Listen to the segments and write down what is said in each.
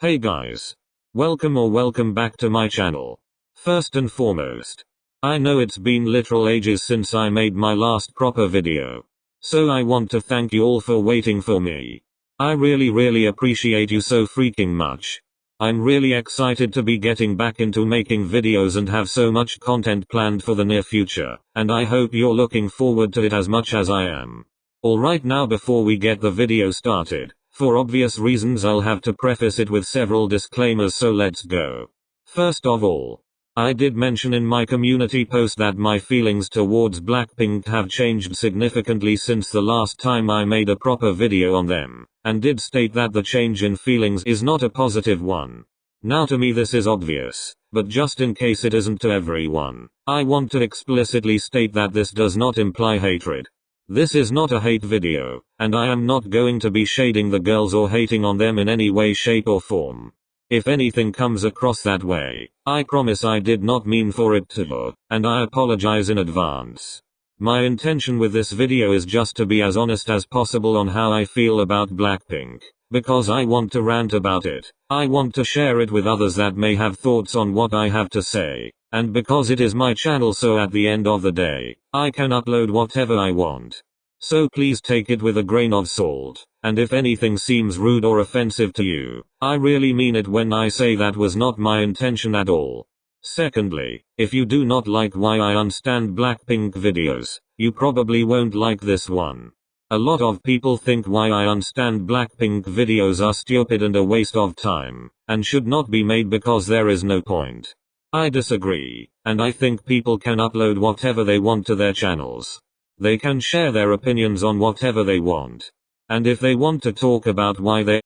Hey guys. Welcome back to my channel. First and foremost, I know it's been literal ages since I made my last proper video. So I want to thank you all for waiting for me. I really appreciate you so freaking much. I'm really excited to be getting back into making videos and have so much content planned for the near future, and I hope you're looking forward to it as much as I am. Alright, now before we get the video started, for obvious reasons I'll have to preface it with several disclaimers, so let's go. First of all, I did mention in my community post that my feelings towards Blackpink have changed significantly since the last time I made a proper video on them, and did state that the change in feelings is not a positive one. Now to me this is obvious, but just in case it isn't to everyone, I want to explicitly state that this does not imply hatred. This is not a hate video, and I am not going to be shading the girls or hating on them in any way, shape or form. If anything comes across that way, I promise I did not mean for it to, and I apologize in advance. My intention with this video is just to be as honest as possible on how I feel about Blackpink, because I want to rant about it. I want to share it with others that may have thoughts on what I have to say, and because it is my channel, so at the end of the day, I can upload whatever I want. So please take it with a grain of salt, and if anything seems rude or offensive to you, I really mean it when I say that was not my intention at all. Secondly, if you do not like why I unstand Blackpink videos, you probably won't like this one. A lot of people think why I unstand Blackpink videos are stupid and a waste of time, and should not be made because there is no point. I disagree, and I think people can upload whatever they want to their channels. They can share their opinions on whatever they want. And if they want to talk about why they...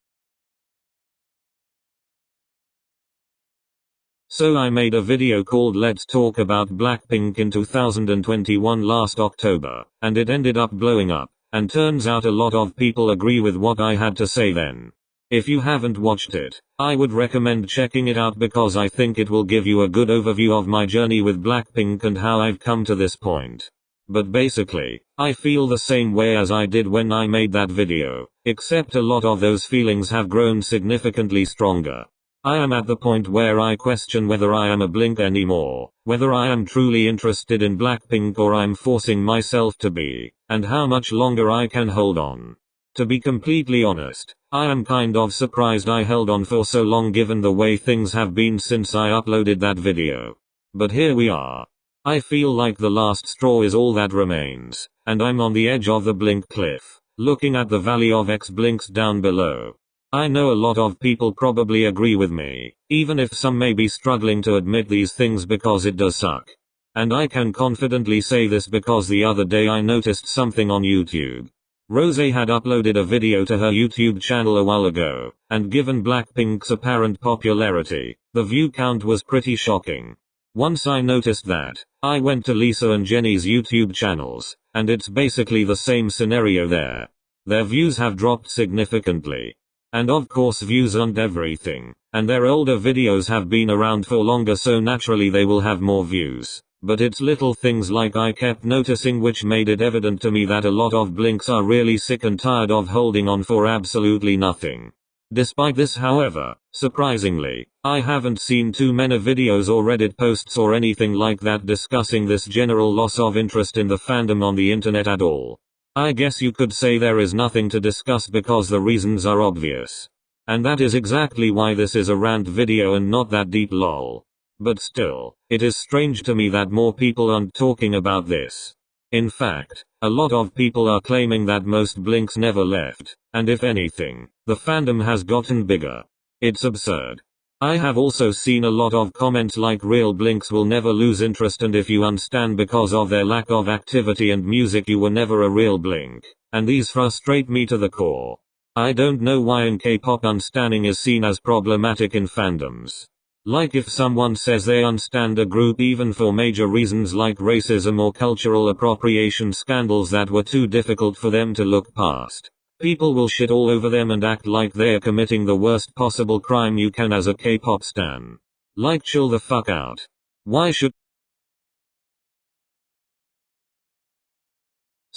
So I made a video called Let's Talk About Blackpink in 2021 last October, and it ended up blowing up, and turns out a lot of people agree with what I had to say then. If you haven't watched it, I would recommend checking it out because I think it will give you a good overview of my journey with Blackpink and how I've come to this point. But basically, I feel the same way as I did when I made that video, except a lot of those feelings have grown significantly stronger. I am at the point where I question whether I am a Blink anymore, whether I am truly interested in Blackpink or I'm forcing myself to be, and how much longer I can hold on. To be completely honest, I am kind of surprised I held on for so long given the way things have been since I uploaded that video. But here we are. I feel like the last straw is all that remains, and I'm on the edge of the Blink cliff, looking at the valley of ex-Blinks down below. I know a lot of people probably agree with me, even if some may be struggling to admit these things because it does suck. And I can confidently say this because the other day I noticed something on YouTube. Rose had uploaded a video to her YouTube channel a while ago, and given Blackpink's apparent popularity, the view count was pretty shocking. Once I noticed that, I went to Lisa and Jenny's YouTube channels, and it's basically the same scenario there. Their views have dropped significantly. And of course views aren't everything, and their older videos have been around for longer, so naturally they will have more views. But it's little things like I kept noticing which made it evident to me that a lot of Blinks are really sick and tired of holding on for absolutely nothing. Despite this, however, surprisingly, I haven't seen too many videos or Reddit posts or anything like that discussing this general loss of interest in the fandom on the internet at all. I guess you could say there is nothing to discuss because the reasons are obvious. And that is exactly why this is a rant video and not that deep lol. But still, it is strange to me that more people aren't talking about this. In fact, a lot of people are claiming that most Blinks never left, and if anything, the fandom has gotten bigger. It's absurd. I have also seen a lot of comments like real Blinks will never lose interest, and if you unstand because of their lack of activity and music you were never a real Blink, and these frustrate me to the core. I don't know why in K-pop unstanning is seen as problematic in fandoms. Like if someone says they unstand a group even for major reasons like racism or cultural appropriation scandals that were too difficult for them to look past, people will shit all over them and act like they're committing the worst possible crime you can as a K-pop stan. Like, chill the fuck out. Why should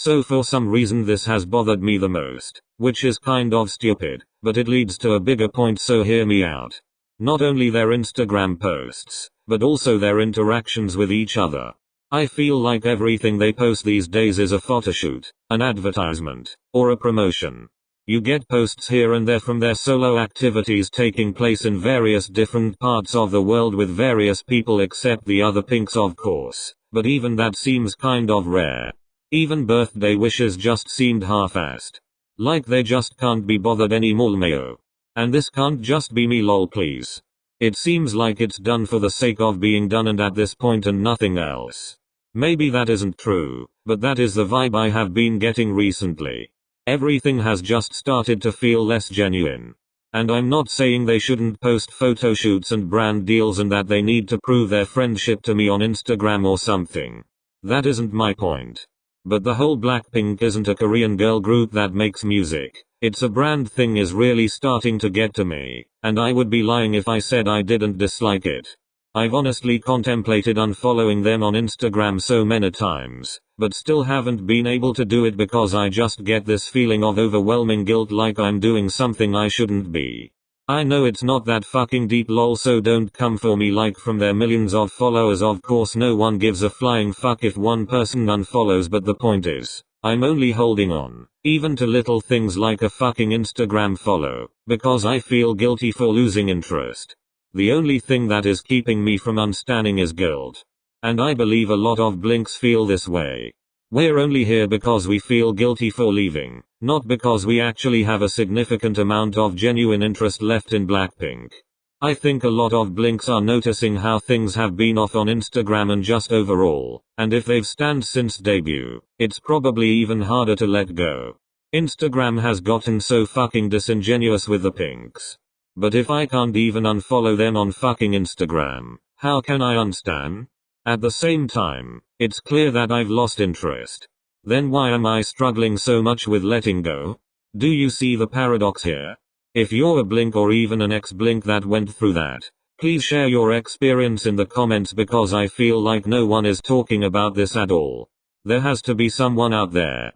So for some reason this has bothered me the most, which is kind of stupid, but it leads to a bigger point, so hear me out. Not only their Instagram posts, but also their interactions with each other. I feel like everything they post these days is a photoshoot, an advertisement, or a promotion. You get posts here and there from their solo activities taking place in various different parts of the world with various people except the other pinks of course, but even that seems kind of rare. Even birthday wishes just seemed half-assed. Like they just can't be bothered anymore mayo. And this can't just be me lol please. It seems like it's done for the sake of being done and at this point and nothing else. Maybe that isn't true, but that is the vibe I have been getting recently. Everything has just started to feel less genuine. And I'm not saying they shouldn't post photo shoots and brand deals and that they need to prove their friendship to me on Instagram or something. That isn't my point. But the whole Blackpink isn't a Korean girl group that makes music. It's a brand thing is really starting to get to me, and I would be lying if I said I didn't dislike it. I've honestly contemplated unfollowing them on Instagram so many times, but still haven't been able to do it because I just get this feeling of overwhelming guilt like I'm doing something I shouldn't be. I know it's not that fucking deep lol, so don't come for me like from their millions of followers. Of course no one gives a flying fuck if one person unfollows, but the point is, I'm only holding on, even to little things like a fucking Instagram follow, because I feel guilty for losing interest. The only thing that is keeping me from unstanning is guilt. And I believe a lot of blinks feel this way. We're only here because we feel guilty for leaving, not because we actually have a significant amount of genuine interest left in Blackpink. I think a lot of blinks are noticing how things have been off on Instagram and just overall, and if they've stanned since debut, it's probably even harder to let go. Instagram has gotten so fucking disingenuous with the pinks. But if I can't even unfollow them on fucking Instagram, how can I unstan? At the same time, it's clear that I've lost interest. Then why am I struggling so much with letting go? Do you see the paradox here? If you're a blink or even an ex-blink that went through that, please share your experience in the comments because I feel like no one is talking about this at all. There has to be someone out there.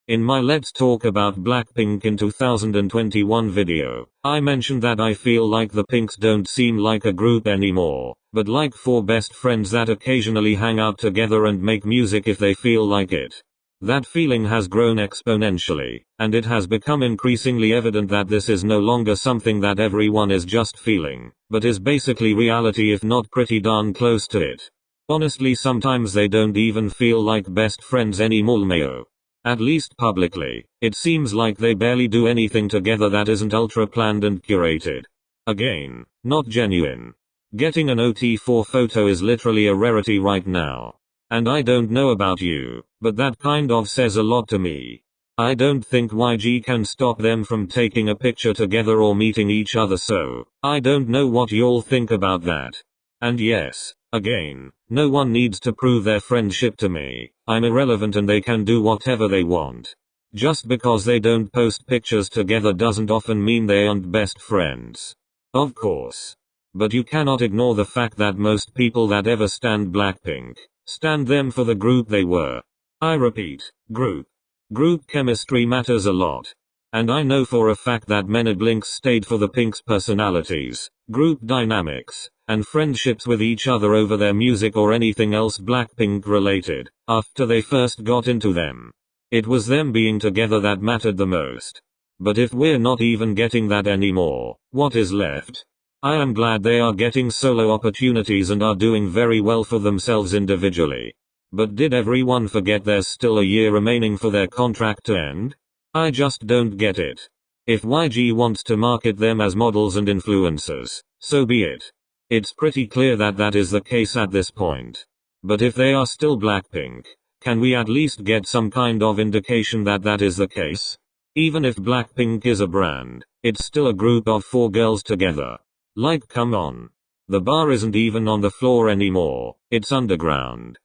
In my Let's Talk About Blackpink in 2021 video, I mentioned that I feel like the Pinks don't seem like a group anymore, but like four best friends that occasionally hang out together and make music if they feel like it. That feeling has grown exponentially, and it has become increasingly evident that this is no longer something that everyone is just feeling, but is basically reality if not pretty darn close to it. Honestly, sometimes they don't even feel like best friends anymore mayo. At least publicly, it seems like they barely do anything together that isn't ultra planned and curated. Again, not genuine. Getting an OT4 photo is literally a rarity right now. And I don't know about you, but that kind of says a lot to me. I don't think YG can stop them from taking a picture together or meeting each other, so I don't know what y'all think about that. And yes, again, no one needs to prove their friendship to me. I'm irrelevant and they can do whatever they want. Just because they don't post pictures together doesn't often mean they aren't best friends. Of course. But you cannot ignore the fact that most people that ever stand Blackpink, stand them for the group they were. I repeat, group. Group chemistry matters a lot. And I know for a fact that many blinks stayed for the Pinks' personalities, group dynamics, and friendships with each other over their music or anything else Blackpink related, after they first got into them. It was them being together that mattered the most. But if we're not even getting that anymore, what is left? I am glad they are getting solo opportunities and are doing very well for themselves individually. But did everyone forget there's still a year remaining for their contract to end? I just don't get it. If YG wants to market them as models and influencers, so be it. It's pretty clear that that is the case at this point. But if they are still Blackpink, can we at least get some kind of indication that that is the case? Even if Blackpink is a brand, it's still a group of four girls together. Like come on. The bar isn't even on the floor anymore, it's underground.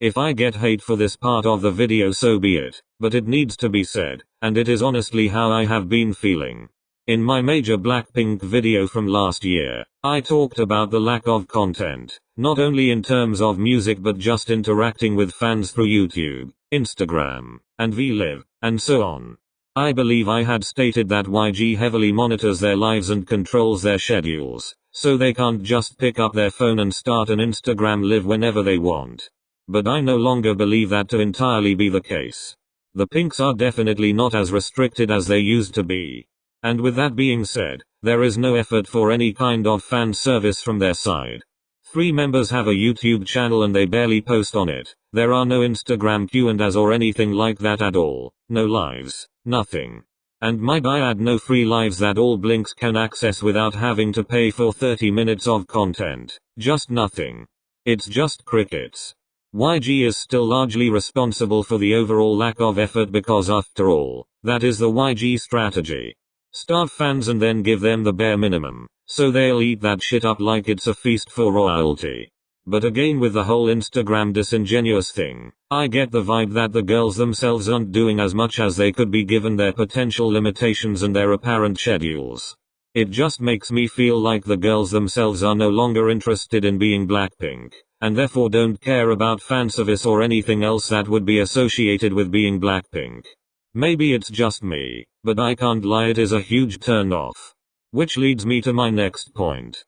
If I get hate for this part of the video, so be it, but it needs to be said, and it is honestly how I have been feeling. In my major Blackpink video from last year, I talked about the lack of content, not only in terms of music but just interacting with fans through YouTube, Instagram, and VLive, and so on. I believe I had stated that YG heavily monitors their lives and controls their schedules, so they can't just pick up their phone and start an Instagram live whenever they want. But I no longer believe that to entirely be the case. The Pinks are definitely not as restricted as they used to be. And with that being said, there is no effort for any kind of fan service from their side. 3 members have a YouTube channel and they barely post on it. There are no Instagram Q&As or anything like that at all. No lives. Nothing. And might I add, no free lives that all Blinks can access without having to pay for 30 minutes of content. Just nothing. It's just crickets. YG is still largely responsible for the overall lack of effort because after all, that is the YG strategy. Starve fans and then give them the bare minimum, so they'll eat that shit up like it's a feast for royalty. But again, with the whole Instagram disingenuous thing, I get the vibe that the girls themselves aren't doing as much as they could be given their potential limitations and their apparent schedules. It just makes me feel like the girls themselves are no longer interested in being Blackpink, and therefore don't care about fan service or anything else that would be associated with being Blackpink. Maybe it's just me, but I can't lie, it is a huge turn off. Which leads me to my next point.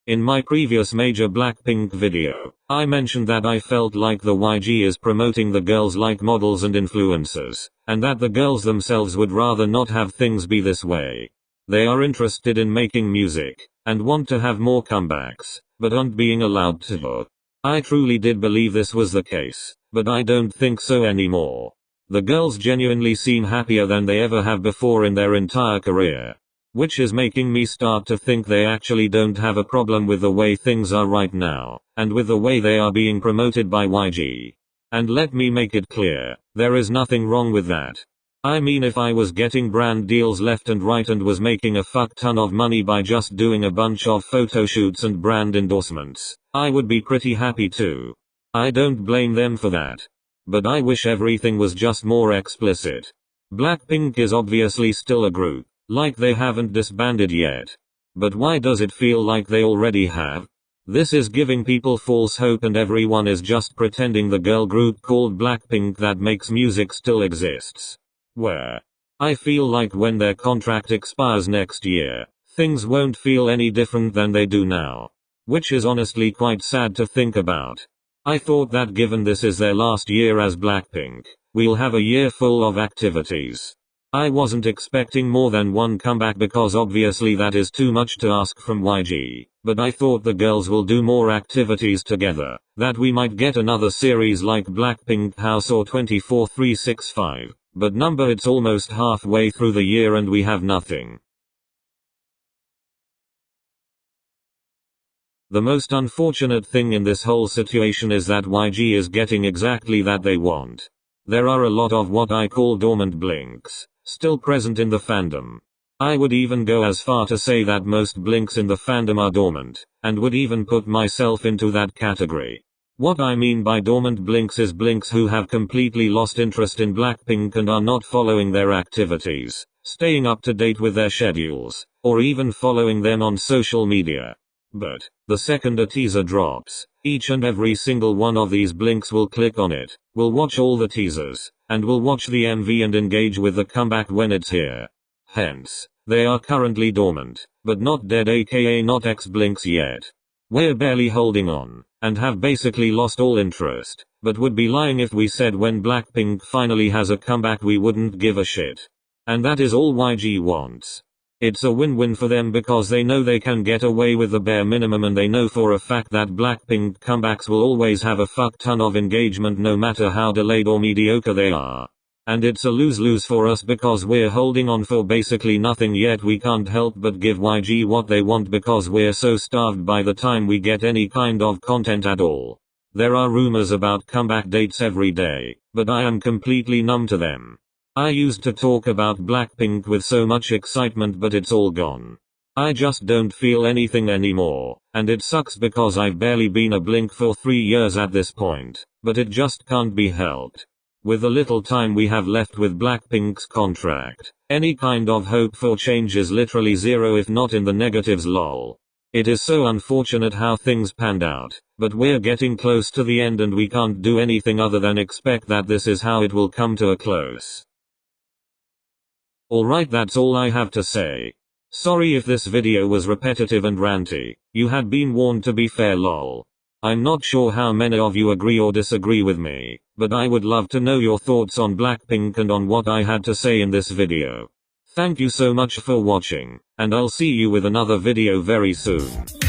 In my previous major Blackpink video, I mentioned that I felt like the YG is promoting the girls like models and influencers, and that the girls themselves would rather not have things be this way. They are interested in making music, and want to have more comebacks, but aren't being allowed to. I truly did believe this was the case, but I don't think so anymore. The girls genuinely seem happier than they ever have before in their entire career. Which is making me start to think they actually don't have a problem with the way things are right now, and with the way they are being promoted by YG. And let me make it clear, there is nothing wrong with that. I mean, if I was getting brand deals left and right and was making a fuck ton of money by just doing a bunch of photo shoots and brand endorsements, I would be pretty happy too. I don't blame them for that. But I wish everything was just more explicit. Blackpink is obviously still a group, like they haven't disbanded yet. But why does it feel like they already have? This is giving people false hope and everyone is just pretending the girl group called Blackpink that makes music still exists. Where? I feel like when their contract expires next year, things won't feel any different than they do now. Which is honestly quite sad to think about. I thought that given this is their last year as Blackpink, we'll have a year full of activities. I wasn't expecting more than one comeback because obviously that is too much to ask from YG, but I thought the girls will do more activities together, that we might get another series like Blackpink House or 24/365. But it's almost halfway through the year and we have nothing. The most unfortunate thing in this whole situation is that YG is getting exactly that they want. There are a lot of what I call dormant blinks, still present in the fandom. I would even go as far to say that most blinks in the fandom are dormant, and would even put myself into that category. What I mean by dormant blinks is blinks who have completely lost interest in Blackpink and are not following their activities, staying up to date with their schedules, or even following them on social media. But, the second a teaser drops, each and every single one of these blinks will click on it, will watch all the teasers, and will watch the MV and engage with the comeback when it's here. Hence, they are currently dormant, but not dead, aka not ex-blinks yet. We're barely holding on, and have basically lost all interest, but would be lying if we said when Blackpink finally has a comeback we wouldn't give a shit. And that is all YG wants. It's a win-win for them because they know they can get away with the bare minimum and they know for a fact that Blackpink comebacks will always have a fuck ton of engagement no matter how delayed or mediocre they are. And it's a lose-lose for us because we're holding on for basically nothing yet we can't help but give YG what they want because we're so starved by the time we get any kind of content at all. There are rumors about comeback dates every day, but I am completely numb to them. I used to talk about Blackpink with so much excitement but it's all gone. I just don't feel anything anymore, and it sucks because I've barely been a Blink for 3 years at this point, but it just can't be helped. With the little time we have left with Blackpink's contract, any kind of hope for change is literally zero, if not in the negatives, lol. It is so unfortunate how things panned out, but we're getting close to the end and we can't do anything other than expect that this is how it will come to a close. Alright, that's all I have to say. Sorry if this video was repetitive and ranty, you had been warned, to be fair, lol. I'm not sure how many of you agree or disagree with me, but I would love to know your thoughts on Blackpink and on what I had to say in this video. Thank you so much for watching, and I'll see you with another video very soon.